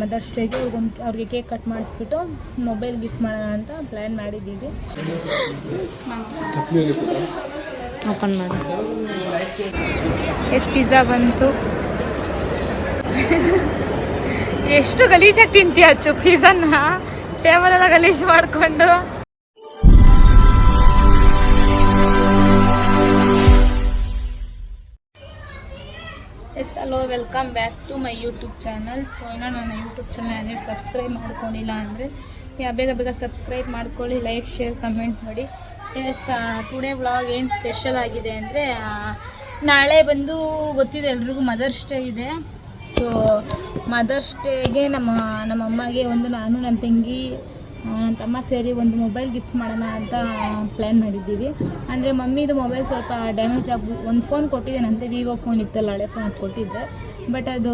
Mother's ಡೇಗೆ ಅವ್ರಿಗೆ cake cut ಮಾಡಿಸ್ಬಿಟ್ಟು mobile gift ಮಾಡೋಣ ಅಂತ ಪ್ಲ್ಯಾನ್ ಮಾಡಿದ್ದೀವಿ. ಓಪನ್ ಮಾಡಿ. ಪಿಜ್ಜಾ ಬಂತು. ಎಷ್ಟು ಗಲೀಜಾಗಿ ತಿಂತೀಯ ಅಚ್ಚು ಪಿಜ್ಜಾನ, ಟೇಬಲೆಲ್ಲ ಗಲೀಜು ಮಾಡಿಕೊಂಡು. Yes hello, welcome back to my YouTube channel. So ಇನ್ನೂ ನನ್ನ ಯೂಟ್ಯೂಬ್ ಚಾನಲ್ ಯಾರು ಸಬ್ಸ್ಕ್ರೈಬ್ ಮಾಡ್ಕೊಂಡಿಲ್ಲ ಅಂದರೆ ಬೇಗ ಸಬ್ಸ್ಕ್ರೈಬ್ ಮಾಡ್ಕೊಳ್ಳಿ, ಲೈಕ್ ಶೇರ್ ಕಮೆಂಟ್ ಮಾಡಿ. ಎಸ್ ಟುಡೇ ವ್ಲಾಗ್ ಏನು ಸ್ಪೆಷಲ್ ಆಗಿದೆ ಅಂದರೆ, ನಾಳೆ ಬಂದು ಗೊತ್ತಿದೆ ಎಲ್ರಿಗೂ ಮದರ್ಸ್ ಡೇ ಇದೆ. ಸೊ ಮದರ್ಸ್ ಡೇಗೆ ನಮ್ಮ ಅಮ್ಮಗೆ ನಾನು ನನ್ನ ತಂಗಿ ನನ್ನ ತಮ್ಮ ಸೇರಿ ಒಂದು ಮೊಬೈಲ್ ಗಿಫ್ಟ್ ಮಾಡೋಣ ಅಂತ ಪ್ಲ್ಯಾನ್ ಮಾಡಿದ್ದೀವಿ. ಅಂದರೆ ಮಮ್ಮಿದು ಮೊಬೈಲ್ ಸ್ವಲ್ಪ ಡ್ಯಾಮೇಜ್ ಒಂದು ಫೋನ್ ಕೊಟ್ಟಿದ್ದೇನಂತೆ, ವಿವೋ ಫೋನ್ ಇತ್ತಲ್ಲ, ಹಳೆ ಫೋನ್ ಅದು ಕೊಟ್ಟಿದ್ದೆ. ಬಟ್ ಅದು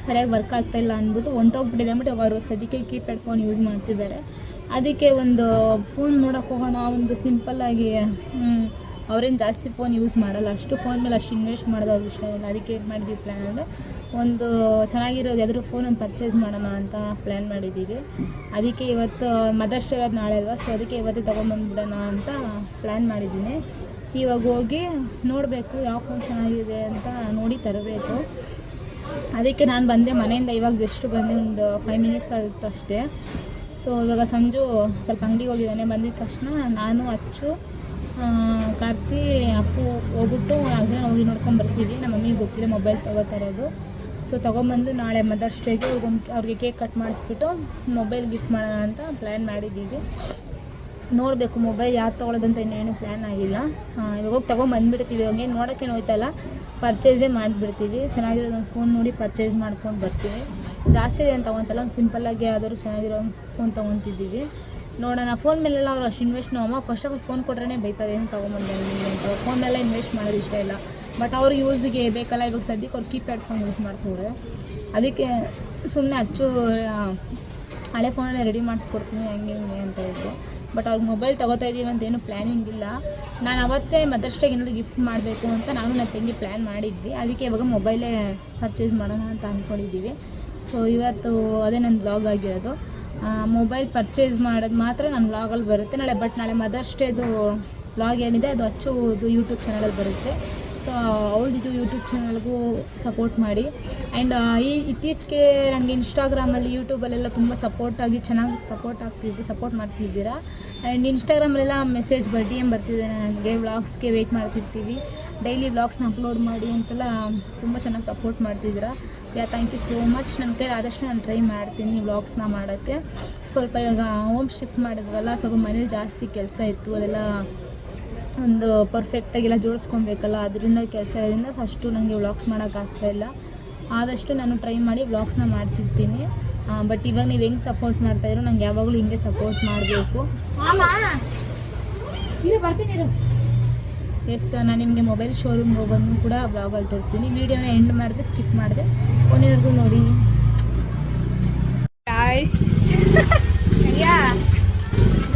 ಸರಿಯಾಗಿ ವರ್ಕ್ ಆಗ್ತಾಯಿಲ್ಲ ಅಂದ್ಬಿಟ್ಟು ಹೊಂಟೋಗ್ಬಿಟ್ಟಿದೆ ಅಂದ್ಬಿಟ್ಟು ಅವರು ಸದ್ಯಕ್ಕೆ ಕೀಪ್ಯಾಡ್ ಫೋನ್ ಯೂಸ್ ಮಾಡ್ತಿದ್ದಾರೆ. ಅದಕ್ಕೆ ಒಂದು ಫೋನ್ ನೋಡೋಕೆ ಹೋಗೋಣ, ಒಂದು ಸಿಂಪಲ್ಲಾಗಿ. ಅವ್ರೇನು ಜಾಸ್ತಿ ಫೋನ್ ಯೂಸ್ ಮಾಡಲ್ಲ, ಅಷ್ಟು ಫೋನ್ ಮೇಲೆ ಅಷ್ಟು ಇನ್ವೆಸ್ಟ್ ಮಾಡೋದು ಅವ್ರಿಗೆ ಇಷ್ಟ ಇಲ್ಲ. ಅದಕ್ಕೆ ಏನು ಮಾಡಿದ್ದೀವಿ ಪ್ಲ್ಯಾನ್ ಅಂದರೆ, ಒಂದು ಚೆನ್ನಾಗಿರೋದು ಯಾವ್ದಾದ್ರು ಫೋನನ್ನು ಪರ್ಚೇಸ್ ಮಾಡೋಣ ಅಂತ ಪ್ಲ್ಯಾನ್ ಮಾಡಿದ್ದೀವಿ. ಅದಕ್ಕೆ ಇವತ್ತು ಮದರ್ಸ್ ಡೇ ಇರೋದು ನಾಳೆ ಅಲ್ವಾ, ಸೊ ಅದಕ್ಕೆ ಇವತ್ತೇ ತೊಗೊಂಬಂದ್ಬಿಡೋಣ ಅಂತ ಪ್ಲ್ಯಾನ್ ಮಾಡಿದ್ದೀನಿ. ಇವಾಗ ಹೋಗಿ ನೋಡಬೇಕು ಯಾವ ಫೋನ್ ಚೆನ್ನಾಗಿದೆ ಅಂತ ನೋಡಿ ತರಬೇಕು. ಅದಕ್ಕೆ ನಾನು ಬಂದೆ ಮನೆಯಿಂದ, ಇವಾಗ ಜಸ್ಟ್ ಬಂದೆ, ಒಂದು 5 ಮಿನಿಟ್ಸ್ ಆಗುತ್ತೆ ಅಷ್ಟೇ. ಸೊ ಇವಾಗ ಸಂಜು ಸ್ವಲ್ಪ ಅಂಗಡಿಗೆ ಹೋಗಿದ್ದಾನೆ. ಬಂದಿದ್ದ ತಕ್ಷಣ ನಾನು, ಅಚ್ಚು, ಕಾರ್ತಿ, ಅಪ್ಪು ಹೋಗ್ಬಿಟ್ಟು 4 ಜನ ಹೋಗಿ ನೋಡ್ಕೊಂಬರ್ತೀವಿ. ನಮ್ಮ ಮಮ್ಮಿಗೆ ಗೊತ್ತಿದೆ ಮೊಬೈಲ್ ತೊಗೋತಾರೋದು. ಸೊ ತೊಗೊಂಬಂದು ನಾಳೆ ಮದರ್ಸ್ ಡೇಗೆ ಅವ್ರಿಗೆ ಕೇಕ್ ಕಟ್ ಮಾಡಿಸ್ಬಿಟ್ಟು ಮೊಬೈಲ್ ಗಿಫ್ಟ್ ಮಾಡೋಣ ಅಂತ ಪ್ಲ್ಯಾನ್ ಮಾಡಿದ್ದೀವಿ. ನೋಡಬೇಕು ಮೊಬೈಲ್ ಯಾವ್ದು ತೊಗೊಳೋದಂತ ಇನ್ನೇನು ಪ್ಲ್ಯಾನ್ ಆಗಿಲ್ಲ. ಇವಾಗ ಹೋಗಿ ತೊಗೊಂಬಂದುಬಿಡ್ತೀವಿ. ಇವಾಗ ಏನು ನೋಡೋಕ್ಕೇನು ಹೋಯ್ತಲ್ಲ, ಪರ್ಚೇಸೇ ಮಾಡಿಬಿಡ್ತೀವಿ. ಚೆನ್ನಾಗಿರೋದೊಂದು ಫೋನ್ ನೋಡಿ ಪರ್ಚೇಸ್ ಮಾಡ್ಕೊಂಡು ಬರ್ತೀವಿ. ಜಾಸ್ತಿ ಏನು ತೊಗೊತಲ್ಲ, ಒಂದು ಸಿಂಪಲ್ಲಾಗಿ ಯಾವ್ದಾದ್ರು ಚೆನ್ನಾಗಿರೋ ಫೋನ್ ತೊಗೊತಿದ್ದೀವಿ. ನೋಡೋಣ. ಫೋನ್ ಮೇಲೆಲ್ಲ ಅವ್ರು ಅಷ್ಟು ಇನ್ವೆಸ್ಟ್, ಅಮ್ಮ ಫಸ್ಟ್ ಆಫ್ ಆಲ್ ಫೋನ್ ಕೊಟ್ರೆ ಬೈತಾರೆ, ಏನು ತೊಗೊಂಬಂದೆ ಅಂತ. ಫೋನ್ ಮೇಲೆ ಇನ್ವೆಸ್ಟ್ ಮಾಡೋದು ಇಷ್ಟ ಇಲ್ಲ. ಬಟ್ ಅವ್ರ ಯೂಸ್ಗೆ ಬೇಕಲ್ಲ, ಇವಾಗ ಸದ್ಯಕ್ಕೆ ಅವ್ರು ಕೀಪ್ಯಾಡ್ ಫೋನ್ ಯೂಸ್ ಮಾಡ್ತಾರೆ. ಅದಕ್ಕೆ ಸುಮ್ಮನೆ ಅಚ್ಚು ಹಳೆ ಫೋನಲ್ಲೇ ರೆಡಿ ಮಾಡಿಸ್ಕೊಡ್ತೀನಿ ಹಂಗೆ ಅಂತ ಇದ್ರು. ಬಟ್ ಅವ್ರಿಗೆ ಮೊಬೈಲ್ ತೊಗೋತಾ ಇದ್ದೀವಿ ಅಂತ ಏನು ಪ್ಲ್ಯಾನಿಂಗ್ ಇಲ್ಲ. ನಾನು ಅವತ್ತೇ ಮದರ್ಸ್ ಡೇಗೆ ಏನಾದರೂ ಗಿಫ್ಟ್ ಮಾಡಬೇಕು ಅಂತ ನಾನು ನನ್ನ ತಂಗಿ ಪ್ಲ್ಯಾನ್ ಮಾಡಿದ್ವಿ. ಅದಕ್ಕೆ ಇವಾಗ ಮೊಬೈಲೇ ಪರ್ಚೇಸ್ ಮಾಡೋಣ ಅಂತ ಅಂದ್ಕೊಂಡಿದ್ದೀವಿ. ಸೊ ಇವತ್ತು ಅದೇ ನನ್ನ ಬ್ಲಾಗ್ ಆಗಿರೋದು. ಮೊಬೈಲ್ ಪರ್ಚೇಸ್ ಮಾಡೋದು ಮಾತ್ರ ನನ್ನ ವ್ಲಾಗಲ್ಲಿ ಬರುತ್ತೆ ನಾಳೆ. ಬಟ್ ನಾಳೆ ಮದರ್ಸ್ ಡೇದು ವ್ಲಾಗ್ ಏನಿದೆ ಅದು ಅಚ್ಚುದು ಯೂಟ್ಯೂಬ್ ಚಾನಲಲ್ಲಿ ಬರುತ್ತೆ. ಸೊ ಅವಳದಿದ್ದು ಯೂಟ್ಯೂಬ್ ಚಾನಲ್ಗೂ ಸಪೋರ್ಟ್ ಮಾಡಿ. ಆ್ಯಂಡ್ ಇತ್ತೀಚೆಗೆ ನನಗೆ ಇನ್ಸ್ಟಾಗ್ರಾಮಲ್ಲಿ, ಯೂಟ್ಯೂಬಲ್ಲೆಲ್ಲ ತುಂಬ ಚೆನ್ನಾಗಿ ಸಪೋರ್ಟ್ ಮಾಡ್ತಿದ್ದೀರಾ. ಆ್ಯಂಡ್ ಇನ್ಸ್ಟಾಗ್ರಾಮಲ್ಲೆಲ್ಲ ಮೆಸೇಜ್ DM ಬರ್ತಿದೆ ನನಗೆ, ವ್ಲಾಗ್ಸ್ಗೆ ವೆಯ್ಟ್ ಮಾಡ್ತಿರ್ತೀವಿ, ಡೈಲಿ ವ್ಲಾಗ್ಸ್ನ ಅಪ್ಲೋಡ್ ಮಾಡಿ ಅಂತೆಲ್ಲ ತುಂಬ ಚೆನ್ನಾಗಿ ಸಪೋರ್ಟ್ ಮಾಡ್ತಿದ್ದೀರಾ. Thank you so much. ನನ್ನ ಕೈ ಆದಷ್ಟು ನಾನು ಟ್ರೈ ಮಾಡ್ತೀನಿ ವ್ಲಾಗ್ಸ್ನ ಮಾಡೋಕ್ಕೆ. ಸ್ವಲ್ಪ ಇವಾಗ ಹೋಮ್ ಶಿಫ್ಟ್ ಮಾಡಿದ್ವಲ್ಲ, ಸ್ವಲ್ಪ ಮನೇಲಿ ಜಾಸ್ತಿ ಕೆಲಸ ಇತ್ತು, ಅದೆಲ್ಲ ಒಂದು ಪರ್ಫೆಕ್ಟಾಗೆಲ್ಲ ಜೋಡಿಸ್ಕೊಬೇಕಲ್ಲ, ಅದರಿಂದ ಕೆಲಸ ಇರೋದ್ರಿಂದ ಅಷ್ಟು ನನಗೆ ವ್ಲಾಗ್ಸ್ ಮಾಡೋಕ್ಕಾಗ್ತಾಯಿಲ್ಲ. ಆದಷ್ಟು ನಾನು ಟ್ರೈ ಮಾಡಿ ವ್ಲಾಗ್ಸ್ನ ಮಾಡ್ತಿರ್ತೀನಿ. ಬಟ್ ಇವಾಗ ನೀವು ಹೆಂಗೆ ಸಪೋರ್ಟ್ ಮಾಡ್ತಾಯಿರೋ ನಂಗೆ ಯಾವಾಗಲೂ ಹಿಂಗೆ ಸಪೋರ್ಟ್ ಮಾಡಬೇಕು. ಎಸ್, ನಾನು ನಿಮಗೆ ಮೊಬೈಲ್ ಶೋರೂಮ್ಗೆ ಹೋಗೋದನ್ನು ಕೂಡ ವ್ಲಾಗಲ್ಲಿ ತೋರಿಸ್ತೀನಿ. ವೀಡಿಯೋನ ಎಂಡ್ ಮಾಡಿದೆ, ಸ್ಕಿಪ್ ಮಾಡಿದೆ, ಕೊನೆವರೆಗೂ ನೋಡಿ.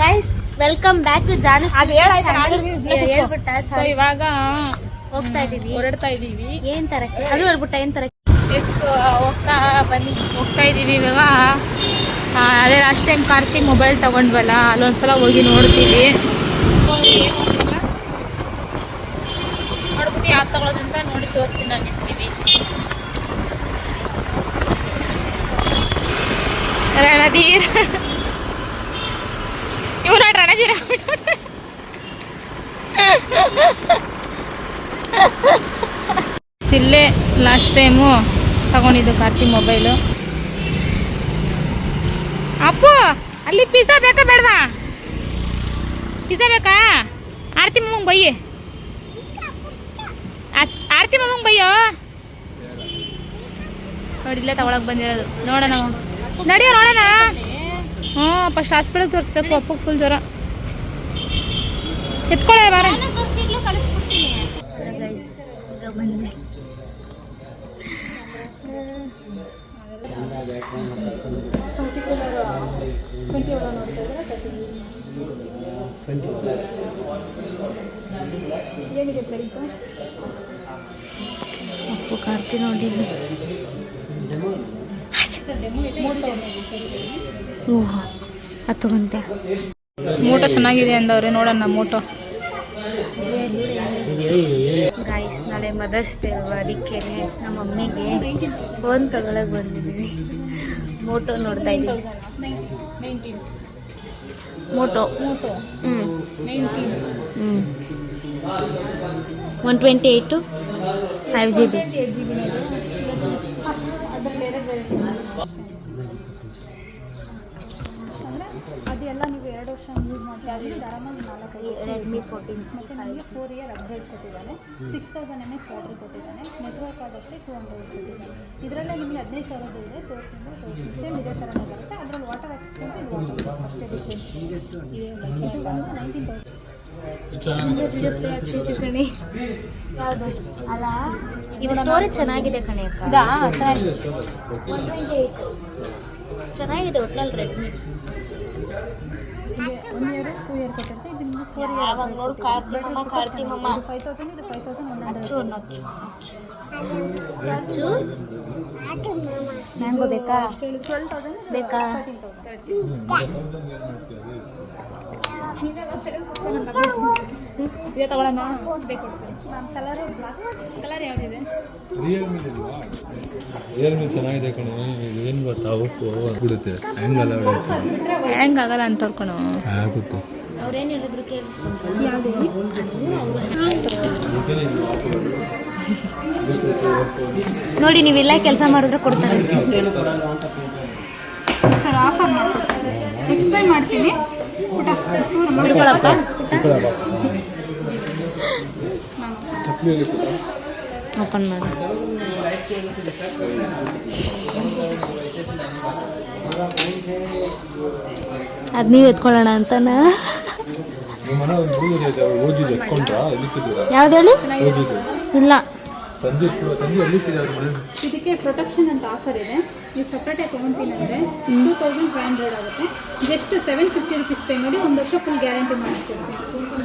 Guys welcome back to Janu. ಹೇಳ್ಬಿಟ್ಟ. So ಇವಾಗ ಹೊರಡ್ತಾ ಇದೀವಿ. ಏನ್ ತರಕ್ಕೆ ಅದು ಹೇಳ್ಬಿಟ್ಟ, ಏನ್ ತರಕ್ಕೆ? ಎಸ್, ಹೋಗ್ತಾ ಇದ್ದೀವಿ ಇವಾಗ. ಅದೇ ಲಾಸ್ಟ್ ಟೈಮ್ ಕಾರ್ತಿಕ್ ಮೊಬೈಲ್ ತೊಗೊಂಡ್ವಲ್ಲ, ಅಲ್ಲೊಂದ್ಸಲ ಹೋಗಿ ನೋಡ್ತೀವಿ. ನೋಡ್ಬಿಟ್ಟು ಯಾವ್ದು ತಗೊಳ್ಳೋದಂತ ನೋಡಿ ತೋರಿಸ್ತೀನಿ. ನಾನು ಇರ್ತೀವಿ ರಣಧೀರ್, ಇವ್ರು ರಣಧೀರ್ ಇಲ್ಲೇ ಲಾಸ್ಟ್ ಟೈಮು ತಗೊಂಡಿದ್ದು ಕಾರ್ತಿಕ್ ಮೊಬೈಲು. ಅಪ್ಪು, ಅಲ್ಲಿ ಪಿಜ್ಜಾ ಬೇಕಾ ಬೇಡವಾ? ಪಿಜ್ಜಾ ಬೇಕಾ? ಆರತಿ ಮಮ್ಮಂಗೆ ಬಯ್ಯಿ, ಆರತಿ ಮಮ್ಮಂಗೆ ಬಯ್ಯೋ. ನೋಡಿ ಇಲ್ಲೇ ತಗೊಳಕ್ ಬಂದಿರೋದು. ನೋಡೋಣ, ನಡಿಯೋ ನೋಡೋಣ. ಫಸ್ಟ್ ಹಾಸ್ಪಿಟಲ್ಗೆ ತೋರಿಸ್ಬೇಕು. ಅಪ್ಪಗೆ ಫುಲ್ ಜ್ವರ. ಎತ್ಕೊಳ್ಳೆ ಬಾರ. ಬಂದೆ ಏನಿದೆ ಪ್ರೈಸ್? ಅಪ್ಪು ಕಾರ್ತಿ ನೋಡಿದ್ದು ಓಹ್ ಅದು ತಗೊಂತೆ. ಮೋಟೋ ಚೆನ್ನಾಗಿದೆ ಅಂದವ್ರೆ, ನೋಡೋಣ ಮೋಟೋ. ಗಾಯ್ಸ್ ನಾಳೆ ಮದರ್ಸ್ ಡೇ ಅಲ್ವಾ, ಅದಕ್ಕೆ ನಮ್ಮ ಮಮ್ಮಿಗೆ ಫೋನ್ ತಗೊಳಕ್ಕೆ ಬಂದಿದ್ದೀವಿ. ಮೋಟೋ ನೋಡ್ತಾ ಇದ್ದೀವಿ. Moto 128 5 GB. ಅದೆಲ್ಲ ನೀವು 2 ವರ್ಷ ಯೂಸ್ ಮಾಡಿ ಆರಾಮಾಗಿ 4-5 ರೆಡ್ಮಿ 14 ಮತ್ತು ನನಗೆ 4 ಇಯರ್ ಅಪ್ಗ್ರೇಡ್ ಕೊಟ್ಟಿದ್ದಾನೆ. 6000 mAh ಬ್ಯಾಟ್ರಿ ಕೊಟ್ಟಿದ್ದಾನೆ. ನೆಟ್ವರ್ಕ್ ಆದಷ್ಟೇ 200 ಕೊಟ್ಟಿದ್ದಾನೆ. ಇದರಲ್ಲೇ ನಿಮಗೆ 15,000 ಇದೆ, ತೋರಿಸಿದ್ರೆ ಸೇಮ್ ಇದೇ ಥರನೇ ಬರುತ್ತೆ. ಅದರಲ್ಲಿ ವಾಟರ್ ಅಸಿಸ್ಟೆಂಟ್, ಇದು ವಾಟರ್ ಅಷ್ಟೇ ಡಿಫ್ರೆನ್ಸ್. ಇದು ಬಂದು 19,000. ಯಾವುದು ಅಲ್ಲ, ಇದು ಸ್ಟೋರೇಜ್ ಚೆನ್ನಾಗಿದೆ ಕಣೆ ಅಕ್ಕ. 128 ಚೆನ್ನಾಗಿದೆ ಒಟ್ನಲ್ಲಿ ರೆಡ್ಮಿ. 1 year 2 year ಕೊಟ್ಟಿರುತ್ತೆ. ಇದು ನಿಮಗೆ 4 ಇಯರ್ ಆವಾಗ ನೋಡಿ ಕಾರ್ತಿಮಮ್ಮ 5,000, ಇದು 5,100. ಮ್ಯಾಂಗೋ ಬೇಕಾ? 12,000 ಬೇಕಾ? 13,000. ಇದೇ ತಗೊಳ್ಳೋಣ. ಬೇಕು ನಾನು ಕಲರ್ ಕಲರ್ ಯಾವುದಿದೆ? ರಿಯಲ್ಮಿ ಚೆನ್ನಾಗಿದೆ ಕಣೆ. ಏನು ಗೊತ್ತಾ, ಬಿಡುತ್ತೆ, ಹ್ಯಾಂಗ್ ಆಗಲ್ಲ ಅಂತ ಕಣೋ. ಆಗುತ್ತೆ. ಅವ್ರೇನು ಹೇಳಿದ್ರು ಕೇಳಿಸ್ಕೊಂಡು ಯಾವುದು ನೋಡಿ, ನೀವೆಲ್ಲ ಕೆಲಸ ಮಾಡಿದ್ರೆ ಕೊಡ್ತಾರೆ ಸರ್. ಆಫರ್ ಮಾಡ್ಕೊಡ್ತಾರೆ, ಎಕ್ಸ್ಪ್ಲೈನ್ ಮಾಡ್ತೀನಿ. ಊಟ ಚೂರು ಮಾಡ್ಕೊಳಪ್ಪ. ಓಪನ್ ಮಾಡಿ. ಅದು ನೀವು ಎತ್ಕೊಳ್ಳೋಣ ಅಂತನಾ? ಯಾವ್ದು ಹೇಳಿ? ಇಲ್ಲ. ಇದಕ್ಕೆ ಪ್ರೊಟೆಕ್ಷನ್ ಅಂತ ಆಫರ್ ಇದೆ. ನೀವು ಸಪ್ರೇಟಾಗಿ ತೊಗೊತೀನಿ ಅಂದರೆ 2,500 ಆಗುತ್ತೆ. ಜಸ್ಟ್ 750 rupees ಪೇ ಮಾಡಿ 1 ವರ್ಷ ಫುಲ್ ಗ್ಯಾರಂಟಿ ಮಾಡಿಸ್ಕೊಡ್ತೀನಿ.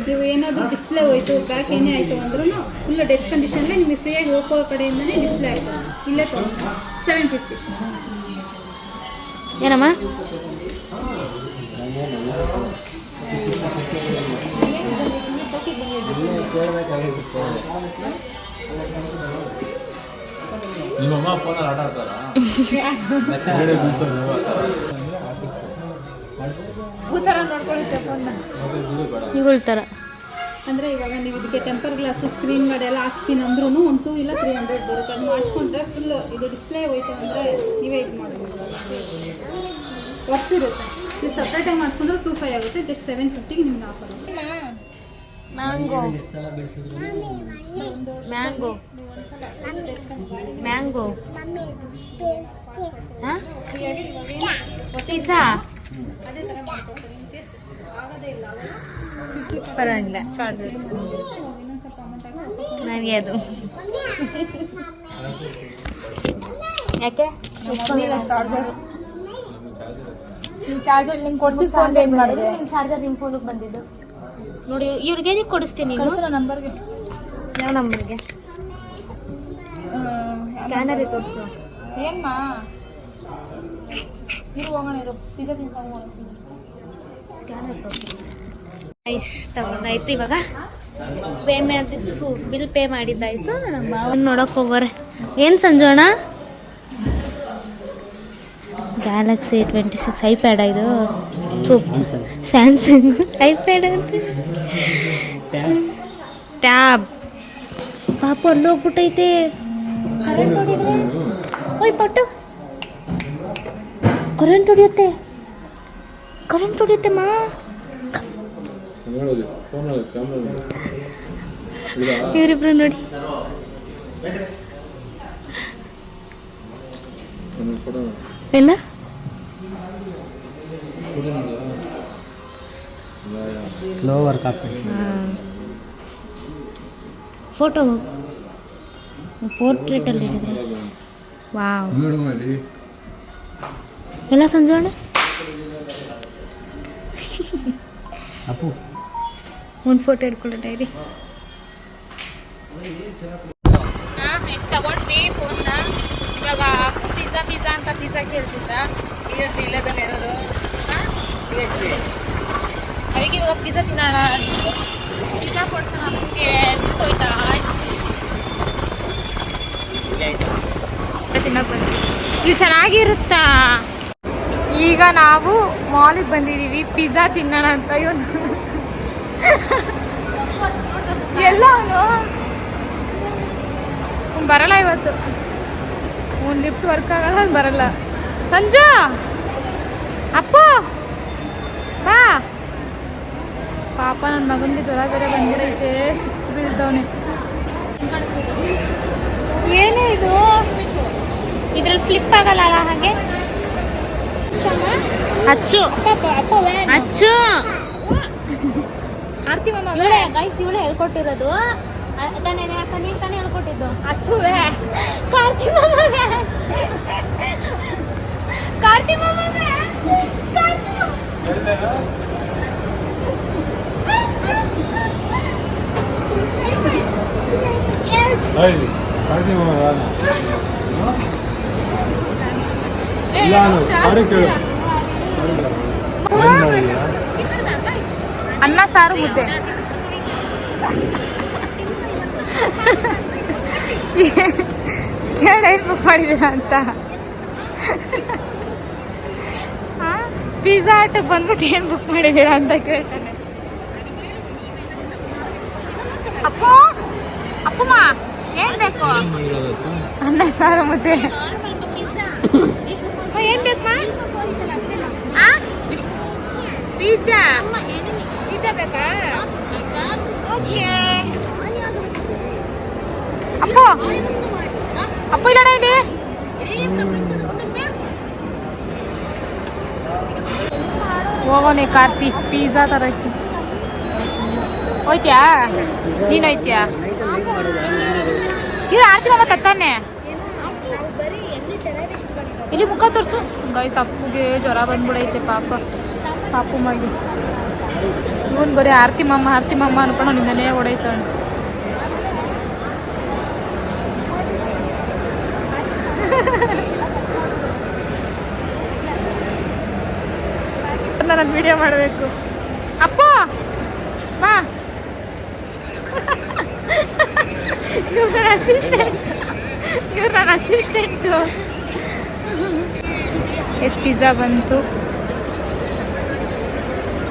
ನೀವು ಏನಾದರೂ ಡಿಸ್ಪ್ಲೇ ಹೋಯ್ತು, ಬ್ಯಾಕ್ ಏನೇ ಆಯಿತು ಅಂದ್ರೂ ಫುಲ್ ಡೆತ್ ಕಂಡೀಷನ್ಲೇ ನಿಮಗೆ ಫ್ರೀಯಾಗಿ ಓಪೋ ಕಡೆಯಿಂದನೇ ಡಿಸ್ಪ್ಲೇ ಆಯಿತು. ಇಲ್ಲೇ ತೊಗೊಂಡು 750. ಏನಮ್ಮ? ನಿಮ್ಮಮ್ಮ ಫೋನಲ್ಲಿ ಆಟ ಆಡ್ತಾರಾ? ಇವುಗಳ ಥರ ಅಂದರೆ ಇವಾಗ ನೀವು ಇದಕ್ಕೆ ಟೆಂಪರ್ ಗ್ಲಾಸ್, ಸ್ಕ್ರೀನ್ ಗಾರ್ಡ್ ಎಲ್ಲ ಹಾಕ್ಸ್ತೀನಿ ಅಂದ್ರೂ 1 ಇಲ್ಲ 300 ಬರುತ್ತೆ. ಅದು ಮಾಡಿಸ್ಕೊಂಡ್ರೆ ಫುಲ್ ಇದು ಡಿಸ್ಪ್ಲೇ ಹೋಯ್ತು ಅಂದರೆ ನೀವೇ ಇದು ಮಾಡ್ಬೋದು. ವರ್ತಿರುತ್ತೆ. ನೀವು ಸಪ್ರೇಟಾಗಿ ಮಾಡಿಸ್ಕೊಂಡ್ರೆ 2,500 ಆಗುತ್ತೆ. ಜಸ್ಟ್ 750ಗೆ ನಿಮ್ಗೆ ಆಫರ್. ಮ್ಯಾಂಗೋ ಮ್ಯಾಂಗೋ ಮ್ಯಾಂಗೋ ಹಾಂ ಪಿಜ್ಜಾ ಪರವಾಗಿಲ್ಲ. ಚಾರ್ಜರ್ ನನಗೆ ಅದು ಯಾಕೆ ಚಾರ್ಜರ್ ನಿಮ್ಮ ಚಾರ್ಜರ್ ನಿಮ್ಗೆ ಕೊಡಿಸಿ ಫೋನ್ ಏನು ಮಾಡಿದೆ? ನಿಮ್ಮ ಚಾರ್ಜರ್ ನಿಮ್ಮ ಫೋನಿಗೆ ಬಂದಿದ್ದು ನೋಡಿ. ಇವ್ರಿಗೆ ಏನಕ್ಕೆ ಕೊಡಿಸ್ತೀನಿ? ಕಳಿಸಲ್ಲ ನಂಬರ್ಗೆ. ಯಾವ ನಂಬರ್ಗೆ? ಸ್ಕ್ಯಾನರೇ ತೋರಿಸು. ಏನ್ಮ ಇರು ಹೋಗೋಣ, ಇರು ಪಿಜ್ಜಾ ತಿಂತ ಹೋಗೋಣ. ಸ್ಕ್ಯಾನರ್ ತೋರಿಸು. ಐಸ್ ತಗೊಂಡಾಯ್ತು. ಇವಾಗ ಪೇ ಮಾಡಿದ್ದು, ಬಿಲ್ ಪೇ ಮಾಡಿದ್ದಾಯ್ತು. ನಮ್ಮ ಮಾವನ್ನ ನೋಡೋಕೆ ಹೋಗೋರೆ. ಏನು ಸಂಜೋಣ? ಗ್ಯಾಲಕ್ಸಿ A26 ಐಪ್ಯಾಡ ಇದು? ಸ್ಯಾಮ್ಸಂಗ್ ಐಪ್ಯಾಡ್ ಅಂತ. ಟ್ಯಾಬ್ ಪಾಪು ಅಲ್ಲಿ ಹೋಗ್ಬಿಟ್ಟೈತೆ. ಕರೆಂಟ್ ಹೊಡಿದ್ರೆ ಓಯ್ ಪಟ್ಟು, ಕರೆಂಟ್ ಹೊಡಿಯುತ್ತೆ, ಕರೆಂಟ್ ಹೊಡಿಯುತ್ತೆ ಮಾ. ಇವರಿಬ್ರು ನೋಡಿ. ಎಲ್ಲ ಸ್ಲೋ ವರ್ಕ್ ಆಗ್ತದೆ. ಫೋಟೋ ಪೋರ್ಟ್ರೇಟಲ್ಲಿ ಹಿಡಿದ್ರೆ ವಾವ್. ಎಲ್ಲ ಸಂಜೋಣ ಅಪ್ಪು ಒಂದು ಫೋಟೋ ಹಿಡ್ಕೊಳ್ಳೋ ಡೈರಿ. ನೆಕ್ಸ್ಟ್ ತಗೊಂಡ್ವಿ ಫೋನ್ನ. ಇವಾಗ ಪಿಜ್ಜಾ ಅಂತ ಪಿಜ್ಜಾ ಕೇಳ್ತಿದ್ದ ಇಲ್ಲದನ್ನ ಇರೋದು ಅದಕ್ಕೆ ಇವಾಗ ಪಿಜ್ಜಾ ತಿನ್ನೋಣ ಪಿಜ್ಜಾ ಕೊಡ್ಸೋಣ ಅಪ್ಪಗೆ ಹೋಯ್ತಾ ತಿನ್ನೋಕೆ ಬಂದ್ವಿ. ಇವು ಚೆನ್ನಾಗಿರುತ್ತಾ. ಈಗ ನಾವು ಮಾಲಿಗೆ ಬಂದಿದ್ದೀವಿ ಪಿಜ್ಜಾ ತಿನ್ನೋಣ ಅಂತ. ಇವನು ಎಲ್ಲ ಅವನು ಬರಲ್ಲ ಇವತ್ತು. ಒಂದು ಲಿಫ್ಟ್ ವರ್ಕ್ ಆಗಲ್ಲ, ಬರಲ್ಲ. ಸಂಜು ಅಪ್ಪು ಬಾ. ಪಾಪ ನನ್ನ ಮಗನಿಗೆ ಜ್ವರ ಬೇರೆ ಬಂದಿರೈತೆ, ಸುಸ್ತು ಬೀಳ್ತವನೆ. ಏನೇ ಇದು, ಇದ್ರಲ್ಲಿ ಫ್ಲಿಪ್ ಆಗಲ್ಲ ಹಾಗೆ. ಅಚ್ಚು ಅಚ್ಚು ಆರ್ತಿ ಮಾಮ ಇವಳೆ ಗೈಸ್, ಇವಳೆ ಹೇಳ್ಕೊಟ್ಟಿರೋದು. ತಾನೇ ಹೇಳ್ಕೊಟ್ಟಿದ್ದು ಅಚ್ಚುವೇ. ಕಾರ್ತಿ ಮಾಮವೇ, ಕಾರ್ತಿ ಮಾಮವೇ, ಅನ್ನ ಸಾರು ಮುದ್ದೆ. ಕೇಳ ಏನು ಬುಕ್ ಮಾಡಿದ್ದೀರಾ ಅಂತ. ಪಿಜ್ಜಾ ಹಟ್ಗೆ ಬಂದ್ಬಿಟ್ಟು ಏನು ಬುಕ್ ಮಾಡಿದ್ದೀರಾ ಅಂತ ಕೇಳ್ತಾನೆ. ಅಪ್ಪು ಅಪ್ಪಮ್ಮ ಏನ್ ಬೇಕು? ಅನ್ನ ಸಾರು ಮುದ್ದೆ. ಏನ್ ಬೇಕು? ಪಿಜ್ಜಾ ಪಿಜ್ಜಾ ಬೇಕಾ? ಓಕೆ. ಅಪ್ಪು ಅಪ್ಪು ಇಲ್ಲ ಇಲ್ಲಿ. ಹೋಗೋನೆ ಕಾರ್ತಿ, ಪಿಜ್ಜಾ ತರಕ್ಕೆ ಹೋಯ್ತ್ಯಾ? ನೀನು ಹೋಯ್ತ್ಯಾ? ಇದು ಆರ್ತಿ ಮಾಮ ತತ್ತಾನೆ. ಇಲ್ಲಿ ಮುಖ ತೋರಿಸು ಗೈಸ್. ಅಪ್ಪುಗೆ ಜ್ವರ ಬಂದ್ಬಿಡೈತೆ ಪಾಪ. ಪಾಪು ಮಗಿ ಇವನು ಬರೀ ಆರ್ತಿ ಮಾಮ ಅನ್ಕೊಂಡು ನಿನ್ನೇ ಹೊಡೈತಾನೆ. ನಾನು ವಿಡಿಯೋ ಮಾಡಬೇಕು. ಅಪ್ಪು ಬಾ. ಇವ್ರು ನನ್ನ ಅಸಿಸ್ಟೆಂಟು. ಎಷ್ಟು ಪಿಜ್ಜಾ ಬಂತು.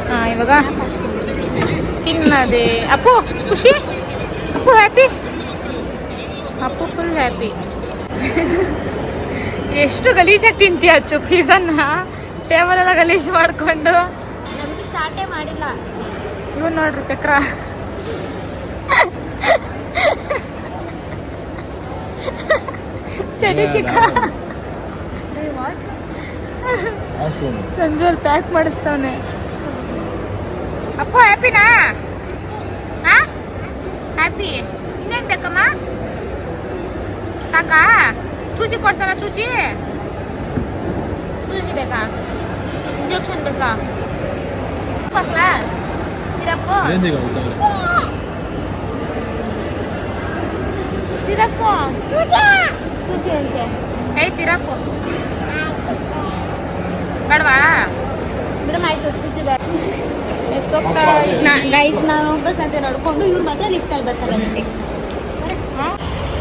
ಹಾಂ ಇವಾಗ ತಿನ್ನದೆ. ಅಪ್ಪು ಖುಷಿ? Appu happy? Appu full happy. ಎಷ್ಟು ಗಲೀಜಾಗಿ ತಿಂತೀಯ ಅಚ್ಚು ಪಿಜ್ಜಾನ. ಟೇಬಲೆಲ್ಲ ಗಲೀಜು ಮಾಡಿಕೊಂಡು. ನಮ್ಗೆ ಸ್ಟಾರ್ಟೇ ಮಾಡಿಲ್ಲ. ಇವನು ನೋಡ್ರಿ ಚಕ್ರ. ಚಳಿ ಚಿಕ್ಕ ಸಂಜೆ ಪ್ಯಾಕ್ ಮಾಡಿಸ್ತವನೆ. ಅಪ್ಪು ಹ್ಯಾಪಿನಾ? ಹ್ಯಾಪಿ. ಇನ್ನೇನು ಬೇಕಮ್ಮ? ಸಾಕಾ? ಚೂಚಿ ಕೊಡ್ಸಲ್ಲ? ಚೂಚಿ ಬೇಕಾ? ಇಂಜೆಕ್ಷನ್ ಬೇಕಾ? ಹಾಕ್ಲಾ ಸಿರಪ್ಪು? ಸಿರಪ್ಪು ಸೂಜಿ ಅಂತೆ. ಸಿರಪ್ಪು ಬೇಡವಾ? ಮೇಡಮ್ ಆಯ್ತು, ಸೂಜಿ ಬೇಡ. ಗೈಸ್ ನಾನು ಹೋಗ್ಬೇಕಂತ ನೋಡ್ಕೊಂಡು ಇವ್ರು ಮಾತ್ರ ಲಿಫ್ಟಲ್ಲಿ ಬರ್ತಾರೆ ಅಷ್ಟೇ.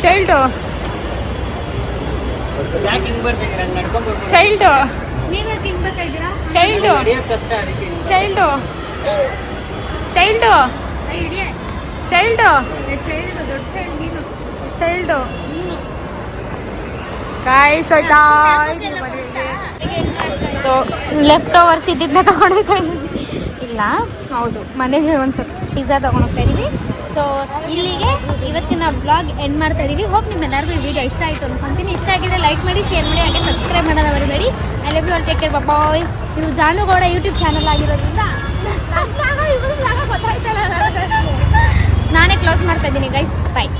ಚೈಲ್ಡು ಚೈಲ್ಡು ನೀವೇ ತಿಂಗ್ ಬರ್ತಾ ಇದ್ದೀರಾ? ಚೈಲ್ಡು ಚೈಲ್ಡು ಚೈಲ್ಡು ಚೈಲ್ಡು ದೊಡ್ಡ ಚೈಲ್ಡ್ ನೀನು. ಚೈಲ್ಡು ಗಾಯ್ಸ್ ಆಯ್ತಾ. ಸೊ ಲೆಫ್ಟ್ ಓವರ್ಸ್ ಇದ್ದಿದ್ದನ್ನ ತಗೊಂಡೋಗ್ತಾ ಇದ್ದೀನಿ. ಇಲ್ಲ ಹೌದು, ಮನೆಗೆ ಒಂದು ಸ್ವಲ್ಪ ಪಿಜ್ಜಾ ತೊಗೊಂಡೋಗ್ತಾ ಇದ್ದೀವಿ. ಸೊ ಇಲ್ಲಿಗೆ ಇವತ್ತಿನ ಬ್ಲಾಗ್ ಎಂಡ್ ಮಾಡ್ತಾ ಇದ್ದೀವಿ. ಹೋಪ್ ನಿಮ್ಮೆಲ್ಲರಿಗೂ ಈ ವಿಡಿಯೋ ಇಷ್ಟ ಆಯಿತು ಅನ್ಕೊಂತೀನಿ. ಇಷ್ಟ ಆಗಿದ್ರೆ ಲೈಕ್ ಮಾಡಿ, ಶೇರ್ ಮಾಡಿ, ಹಾಗೆ ಸಬ್ಸ್ಕ್ರೈಬ್ ಮಾಡೋದು ಮರಿಬೇಡಿ. I love you all, take care, ಬಾಯ್. ಇದು ಜಾನುಗೌಡ ಯೂಟ್ಯೂಬ್ ಚಾನಲ್ ಆಗಿರೋದ್ರಿಂದ ಗೊತ್ತಾಯ್ತಲ್ಲ, ನಾನೇ ಕ್ಲೋಸ್ ಮಾಡ್ತಾ ಇದ್ದೀನಿ ಗೈಸ್. ಬಾಯ್.